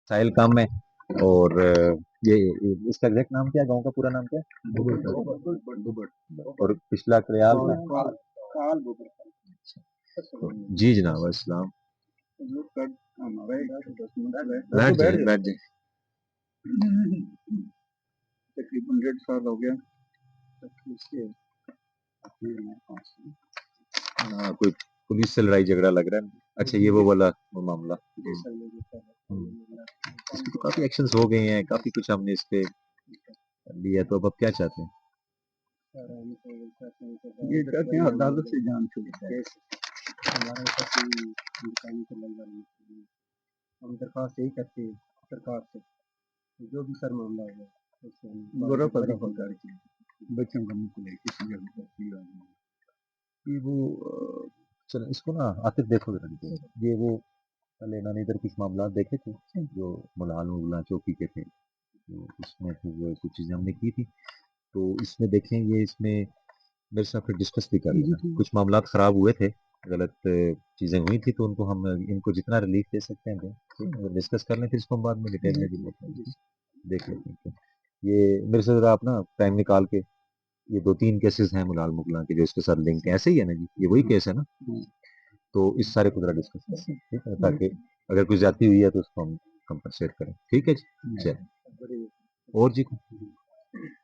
ساحل کم ہے اور یہ اس کا ایگزیکٹ نام کیا ہے، گاؤں کا پورا نام کیا ہے؟ اور پچھلا کریال تھا؟ جی جناب السلام، بیٹھ جائیں بیٹھ جائیں۔ تقریباً 1.5 سال ہو گیا کوئی پولیس سے لڑائی جھگڑا لگ رہا ہے۔ اچھا یہ وہ والا وہ معاملہ، اس پہ تو کافی ایکشنز ہو گئے ہیں، کافی کچھ ہم نے اس پہ لیا، تو اب آپ کیا چاہتے ہیں؟ یہ کہتے ہیں عدالت سے جان چھوڑی جائے۔ ہم درخواست یہی کرتے ہیں سرکار سے جو بھی سر معاملہ ہوگا برا پتا کر کے بچوں کا مطلب کسی جگہ پر کیا کہ وہ چلو اس کو نا آصف دیکھو ذرا دیکھو، یہ وہ پہلے انہوں نے ادھر کچھ معاملات دیکھے تھے جو ملال چوکی کے تھے، تو اس میں پھر کچھ چیزیں ہم نے کی تھی، تو اس میں دیکھیں یہ اس میں میرے ساتھ پھر ڈسکس بھی کر لینا، کچھ معاملات خراب ہوئے تھے، غلط چیزیں ہوئی تھی، تو ان کو ہم ان کو جتنا ریلیف دے سکتے ہیں دیں، ڈسکس کر لیں، پھر اس کو ہم بعد میں ڈیٹیل میں بھی دیکھ لیتے ہیں۔ یہ میرے سے ذرا آپ نا ٹائم نکال کے، یہ 2-3 کیسز ہیں ملال مغلاں کے جو اس کے ساتھ لنک ہیں، ایسے ہی ہے نا جی، یہ وہی کیس ہے نا، تو اس سارے کو ذرا ڈسکس کریں ٹھیک ہے، تاکہ اگر کوئی زیادتی ہوئی ہے تو اس کو ہم کمپنسیٹ کریں، ٹھیک ہے جی، چلیں اور جی